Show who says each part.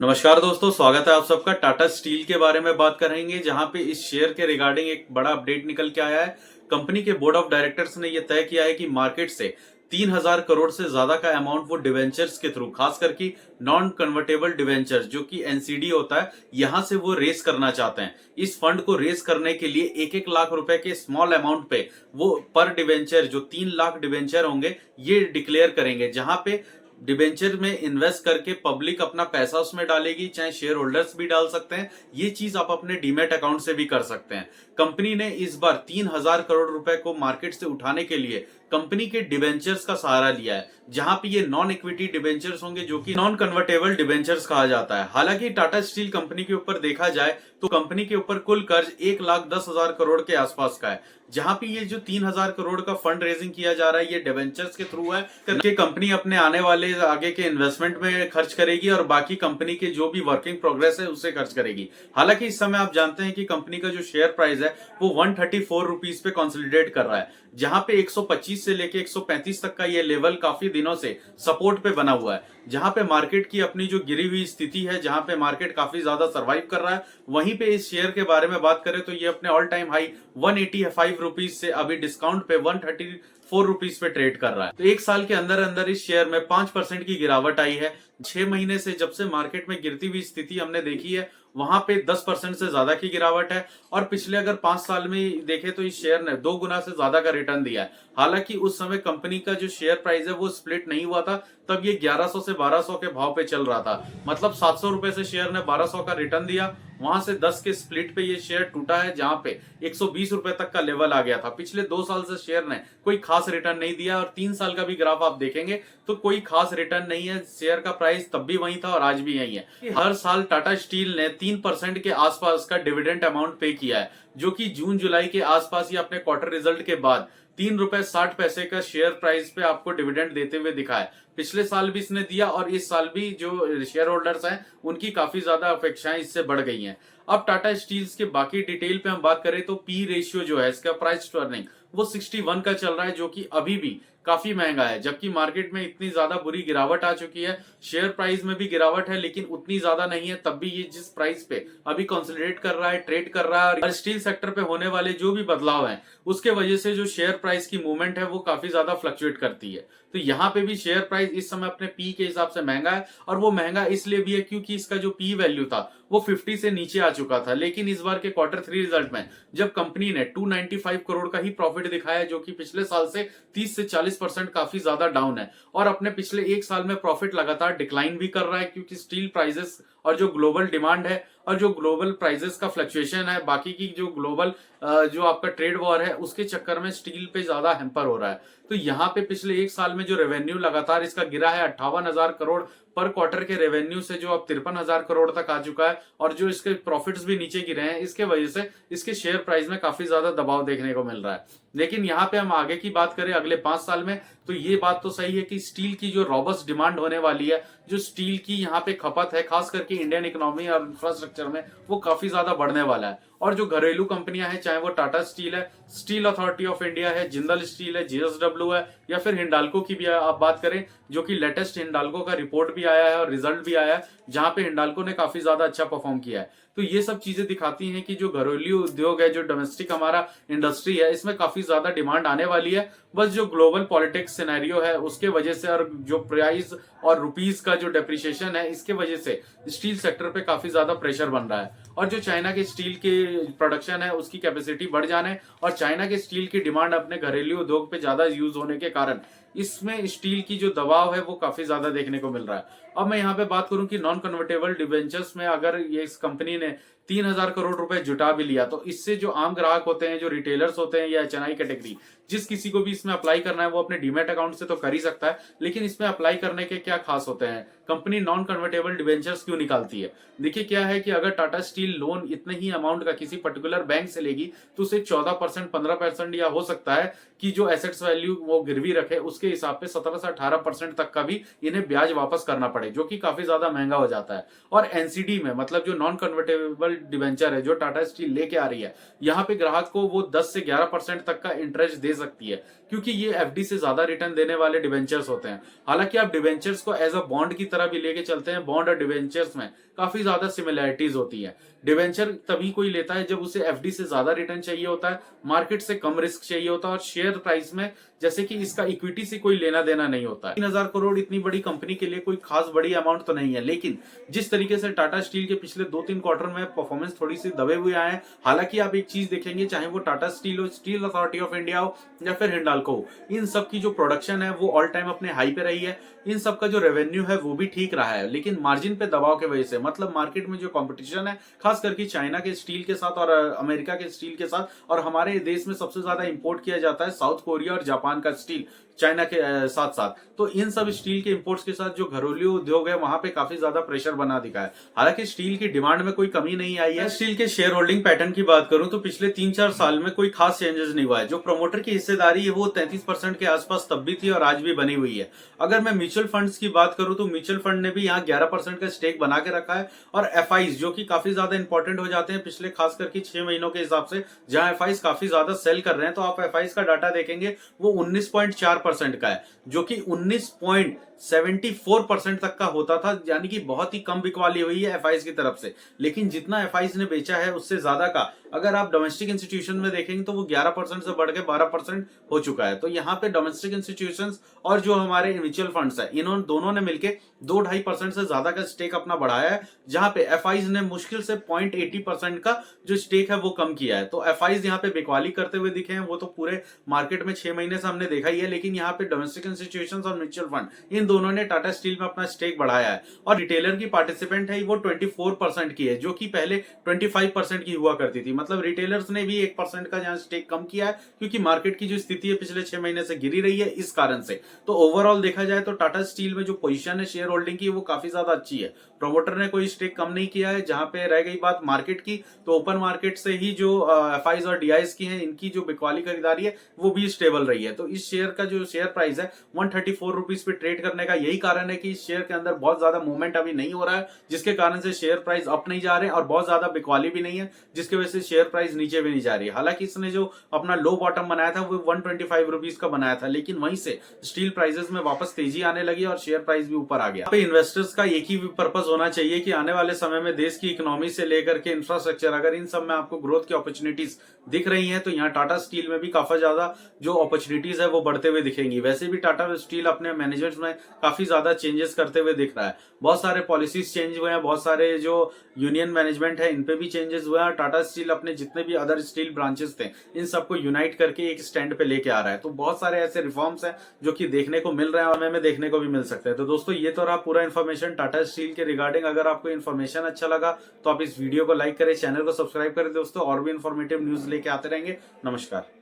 Speaker 1: नमस्कार दोस्तों, स्वागत है आप सबका। टाटा स्टील के बारे में बात करेंगे, जहां पे इस शेयर के रिगार्डिंग एक बड़ा अपडेट निकल के आया है। कंपनी के बोर्ड ऑफ डायरेक्टर्स ने यह तय किया है कि मार्केट से 3000 करोड़ से ज्यादा का अमाउंट वो डिवेंचर्स के थ्रू, खास करके नॉन कन्वर्टेबल डिवेंचर्स जो कि एनसीडी होता है, यहां से वो रेस करना चाहते हैं। इस फंड को रेस करने के लिए 1-1 लाख रुपए के स्मॉल अमाउंट पे वो पर डिवेंचर, जो 3 लाख डिवेंचर होंगे, ये डिक्लेयर करेंगे। जहां पे डिबेंचर में इन्वेस्ट करके पब्लिक अपना पैसा उसमें डालेगी, चाहे शेयर होल्डर्स भी डाल सकते हैं। ये चीज आप अपने डीमेट अकाउंट से भी कर सकते हैं। कंपनी ने इस बार 3000 करोड़ रुपए को मार्केट से उठाने के लिए कंपनी के डिबेंचर्स का सहारा लिया है, जहां पे ये नॉन इक्विटी डिबेंचर्स होंगे, जो कि नॉन कन्वर्टेबल डिबेंचर्स कहा जाता है। हालांकि टाटा स्टील कंपनी के ऊपर देखा जाए तो कंपनी के ऊपर कुल कर्ज 1,10,000 करोड़ के आसपास का है, जहां पे ये जो 3000 करोड़ का फंड रेजिंग किया जा रहा है, ये डिबेंचर्स के थ्रू है। करके कंपनी अपने आने वाले आगे के इन्वेस्टमेंट में खर्च करेगी और बाकी कंपनी के जो भी वर्किंग प्रोग्रेस है उससे खर्च करेगी। हालांकि इस समय आप जानते हैं कि कंपनी का जो शेयर प्राइस है वो 134 रुपीज पे कंसोलिडेट कर रहा है, जहां पे 125 से लेके 135 तक का ये लेवल काफी दिनों से सपोर्ट पे बना हुआ है। जहां पे मार्केट की अपनी जो गिरी हुई स्थिति है, जहां पे मार्केट काफी ज्यादा सर्वाइव कर रहा है, वहीं पे इस शेयर के बारे में बात करें तो ये अपने ऑल टाइम हाई 185 रुपीज से अभी डिस्काउंट पे 134 रुपीज पे ट्रेड कर रहा है। तो एक साल के अंदर अंदर इस शेयर में 5% की गिरावट आई है। 6 महीने से जब से मार्केट में गिरती हुई स्थिति हमने देखी है, वहां पे 10% से ज्यादा की गिरावट है। और पिछले अगर 5 साल में देखे तो इस शेयर ने 2 गुना से ज्यादा का रिटर्न दिया है। हालांकि उस समय कंपनी का जो शेयर प्राइस है वो स्प्लिट नहीं हुआ था, तब ये 1100 से 1200 के भाव पे चल रहा था। मतलब 700 रुपए से शेयर ने 1200 का रिटर्न दिया, वहां से 10 के स्प्लिट पे ये शेयर टूटा है, जहां पे 120 रुपए तक का लेवल आ गया था। पिछले 2 साल से शेयर ने कोई खास रिटर्न नहीं दिया, और 3 साल का भी ग्राफ आप देखेंगे तो कोई खास रिटर्न नहीं है। शेयर का प्राइस तब भी वही था और आज भी यही है। हर साल टाटा स्टील ने 3% के आसपास का डिविडेंड अमाउंट पे किया है, जो कि जून जुलाई के आसपास ही अपने क्वार्टर रिजल्ट के बाद 3 रुपए 60 पैसे का शेयर प्राइस पे आपको डिविडेंड देते हुए दिखा है। पिछले साल भी इसने दिया और इस साल भी जो शेयर होल्डर्स हैं उनकी काफी ज्यादा अपेक्षाएं इससे बढ़ गई हैं। अब टाटा स्टील्स के बाकी डिटेल पे हम बात करें तो पी रेशियो जो है इसका, प्राइस टू अर्निंग, वो 61 का चल रहा है, जो कि अभी भी काफी महंगा है। जबकि मार्केट में इतनी ज्यादा बुरी गिरावट आ चुकी है, शेयर प्राइस में भी गिरावट है लेकिन उतनी ज्यादा नहीं है, तब भी ये जिस प्राइस पे अभी कंसोलिडेट कर रहा है, ट्रेड कर रहा है, और स्टील सेक्टर पे होने वाले जो भी बदलाव हैं उसके वजह से जो शेयर प्राइस की मूवमेंट है वो काफी ज्यादा फ्लक्चुएट करती है। तो यहाँ पे भी शेयर प्राइस इस समय अपने पी के हिसाब से महंगा है, और वो महंगा इसलिए भी है क्योंकि इसका जो पी वैल्यू था वो 50 से नीचे आ चुका था। लेकिन इस बार के क्वार्टर 3 रिजल्ट में जब कंपनी ने 295 करोड़ का ही प्रॉफिट दिखाया, जो कि पिछले साल से 30 से 40% काफी ज्यादा डाउन है, और अपने पिछले एक साल में प्रॉफिट लगातार डिक्लाइन भी कर रहा है, क्योंकि स्टील प्राइसेस और जो ग्लोबल डिमांड है और जो ग्लोबल प्राइसेस का फ्लक्चुएशन है, बाकी की जो ग्लोबल जो आपका ट्रेड वॉर है उसके चक्कर में स्टील पे ज्यादा हैम्पर हो रहा है। तो यहाँ पे पिछले एक साल में जो रेवेन्यू लगातार इसका गिरा है 58,000 करोड़ पर क्वार्टर के रेवेन्यू से, जो अब 53,000 करोड़ तक आ चुका है, और जो इसके प्रॉफिट्स भी नीचे गिरे हैं, इसके वजह से इसके शेयर प्राइस में काफी ज्यादा दबाव देखने को मिल रहा है। लेकिन यहाँ पे हम आगे की बात करें अगले 5 साल में, तो ये बात तो सही है कि स्टील की जो रॉबस्ट डिमांड होने वाली है, जो स्टील की यहाँ पे खपत है खास करके इंडियन इकोनॉमी और इंफ्रास्ट्रक्चर में, वो काफी ज्यादा बढ़ने वाला है। और जो घरेलू कंपनियां हैं, चाहे वो टाटा स्टील है, स्टील अथॉरिटी ऑफ इंडिया है, जिंदल स्टील है, जेएसडब्ल्यू है, या फिर हिंडाल्को की भी आप बात करें, जो कि लेटेस्ट हिंडाल्को का रिपोर्ट भी आया है और रिजल्ट भी आया है, जहां पे हिंडाल्को ने काफी ज्यादा अच्छा परफॉर्म किया है। तो ये सब चीजें दिखाती हैं कि जो घरेलू उद्योग है, जो डोमेस्टिक हमारा इंडस्ट्री है, इसमें काफी ज्यादा डिमांड आने वाली है। बस जो ग्लोबल पॉलिटिक्स सिनेरियो है उसके वजह से, और जो प्राइस और रुपीस का जो डेप्रिसिएशन है, इसके वजह से स्टील सेक्टर पे काफी ज्यादा प्रेशर बन रहा है। और जो चाइना के स्टील के प्रोडक्शन है उसकी कैपेसिटी बढ़ जाने और चाइना के स्टील की डिमांड अपने घरेलू उद्योग पे ज्यादा यूज होने के कारण इसमें स्टील की जो दबाव है वो काफी ज्यादा देखने को मिल रहा है। अब मैं यहाँ पे बात करूं कि नॉन कन्वर्टेबल डिवेंचर्स में अगर ये इस कंपनी ने 3000 करोड़ रुपए जुटा भी लिया, तो इससे जो आम ग्राहक होते हैं, जो रिटेलर्स होते हैं या एचएनआई कैटेगरी, जिस किसी को भी इसमें अप्लाई करना है वो अपने डीमेट अकाउंट से तो कर ही सकता है। लेकिन इसमें अप्लाई करने के क्या खास होते हैं, कंपनी नॉन कन्वर्टेबल डिवेंचर्स क्यों निकालती है? देखिए क्या है कि अगर टाटा स्टील लोन इतने ही अमाउंट का किसी पर्टिकुलर बैंक से लेगी तो उसे 14%, 15% या हो सकता है कि जो एसेट्स वैल्यू वो गिरवी रखे उसके उसके हिसाब पे 17 से 18% तक का भी इन्हें ब्याज वापस करना पड़े, जो कि काफी ज्यादा महंगा हो जाता है। और एनसीडी में, मतलब जो नॉन कन्वर्टेबल डिवेंचर है जो टाटा स्टील लेके आ रही है, यहाँ पे ग्राहक को वो 10 से 11% तक का इंटरेस्ट दे सकती है, क्योंकि ये एफडी से ज्यादा रिटर्न देने वाले डिवेंचर्स होते हैं। हालांकि आप डिवेंचर्स को एज अ बॉन्ड की तरह भी लेके चलते हैं, बॉन्ड और डिवेंचर्स में काफी ज्यादा सिमिलैरिटीज होती है। डिवेंचर तभी कोई लेता है जब उसे एफडी से ज्यादा रिटर्न चाहिए होता है, मार्केट से कम रिस्क चाहिए होता है, और शेयर प्राइस में जैसे कि इसका इक्विटी से कोई लेना देना नहीं होता है। 3,000 करोड़ इतनी बड़ी कंपनी के लिए कोई खास बड़ी अमाउंट तो नहीं है, लेकिन जिस तरीके से टाटा स्टील के पिछले 2-3 क्वार्टर में परफॉर्मेंस थोड़ी सी दबे हुए आए हैं। हालांकि आप एक चीज देखेंगे, चाहे वो टाटा स्टील हो, स्टील अथॉरिटी ऑफ इंडिया हो, या फिर हिंडाल्को हो, इन सब की जो प्रोडक्शन है वो ऑल टाइम अपने हाई पे रही है। इन सब का जो रेवेन्यू है वो भी ठीक रहा है, लेकिन मार्जिन पे दबाव की वजह से, मतलब मार्केट में जो कंपटीशन है खास करके चाइना के स्टील के साथ और अमेरिका के स्टील के साथ, और हमारे देश में सबसे ज्यादा इंपोर्ट किया जाता है साउथ कोरिया और जापान का स्टील चाइना के साथ साथ, तो इन सब स्टील के इंपोर्ट्स के साथ जो घरेलू उद्योग है वहां पे काफी ज्यादा प्रेशर बना दिखा है। हालांकि स्टील की डिमांड में कोई कमी नहीं आई है। स्टील के शेयर होल्डिंग पैटर्न की बात करूं तो पिछले 3-4 साल में कोई खास चेंजेस नहीं हुआ है। जो प्रमोटर की हिस्सेदारी है वो 33% के आसपास तब भी थी और आज भी बनी हुई है। अगर मैं म्यूचुअल फंड्स की बात करूं तो म्यूचुअल फंड ने भी यहाँ 11% का स्टेक बना के रखा है, और एफआईज जो कि काफी ज्यादा इंपॉर्टेंट हो जाते हैं पिछले खास करके 6 महीनों के हिसाब से, जहां एफआईज काफी ज्यादा सेल कर रहे हैं, तो आप एफआईज का डाटा देखेंगे वो 19.4% का है, जो कि 19.74% तक का होता था, यानी कि बहुत ही कम बिकवाली हुई है एफआईज की तरफ से। लेकिन जितना एफआईज ने बेचा है उससे ज्यादा का अगर आप डोमेस्टिक इंस्टीट्यूशन में देखेंगे तो वो 11% से बढ़ के 12% हो चुका है। तो यहाँ पे डोमेस्टिक इंस्टीट्यूशंस और जो हमारे म्यूचुअल फंड्स है, इन्होंने दोनों ने मिलकर 2-2.5% से ज्यादा का स्टेक अपना बढ़ाया है, जहां पे एफआईज ने मुश्किल से 0.80% का जो स्टेक है वो कम किया है। तो एफआईज यहाँ पे बिकवाली करते हुए दिखे हैं, वो तो पूरे मार्केट में 6 महीने से हमने देखा ही है, लेकिन यहाँ पे डोमेस्टिक इंस्टीट्यूशंस और म्यूचुअल फंड इन दोनों ने टाटा स्टील में अपना स्टेक बढ़ाया है। और रिटेलर की पार्टिसिपेंट है वो 24% की है, जो कि पहले 25% की हुआ करती थी। मतलब रिटेलर्स ने भी 1% का यहाँ स्टेक कम किया है, क्योंकि मार्केट की जो स्थिति है पिछले 6 महीने से गिरी रही है इस कारण से। तो ओवरऑल देखा जाए तो टाटा स्टील में जो पोजीशन है शेयर होल्डिंग की वो काफी ज्यादा अच्छी है। प्रमोटर ने कोई स्टेक कम नहीं किया है। जहां पे रह गई बात मार्केट की, तो ओपन मार्केट से ही जो एफआईज और डीआईज की है, इनकी जो बिकवाली खरीदारी है वो भी स्टेबल रही है। तो इस शेयर का जो शेयर प्राइस है 134 रुपीज पे ट्रेड करने का यही कारण है कि इस शेयर के अंदर बहुत ज्यादा मूवमेंट अभी नहीं हो रहा है, जिसके कारण से शेयर प्राइस अप नहीं जा रहे, और बहुत ज्यादा बिकवाली भी नहीं है, जिसकी वजह से शेयर प्राइस नीचे भी नहीं जा रही है। हालांकि इसने जो अपना लो बॉटम बनाया था वो 125 रुपीज का बनाया था, लेकिन वहीं से स्टील प्राइसेस में वापस तेजी आने लगी और शेयर प्राइस भी ऊपर आ गया। पे इन्वेस्टर्स का एक ही पर्पस होना चाहिए कि आने वाले समय में देश की इकोनॉमी से लेकर के इंफ्रास्ट्रक्चर, अगर इन सब में आपको ग्रोथ की अपॉर्चुनिटीज दिख रही हैं, तो यहाँ टाटा स्टील में भी काफी ज्यादा जो अपॉर्चुनिटीज है वो बढ़ते हुए दिखेंगी। वैसे भी टाटा स्टील अपने मैनेजमेंट में काफी ज्यादा चेंजेस करते हुए दिख रहा है। बहुत सारे पॉलिसीज चेंज हुए हैं, बहुत सारे जो यूनियन मैनेजमेंट है इन पे भी चेंजेस हुए हैं। टाटा स्टील अपने जितने भी अदर स्टील ब्रांचेस थे इन सबको यूनाइट करके एक स्टैंड पे लेके आ रहा है। तो बहुत सारे ऐसे रिफॉर्म्स हैं जो कि देखने को मिल रहे हैं और हमें देखने को भी मिल सकते हैं। तो दोस्तों ये तो रहा पूरा इन्फॉर्मेशन टाटा स्टील के रिगार्डिंग। अगर आपको इन्फॉर्मेशन अच्छा लगा तो आप इस वीडियो को लाइक करें, चैनल को सब्सक्राइब करें दोस्तों, और भी इन्फॉर्मेटिव न्यूज लेके आते रहेंगे। नमस्कार।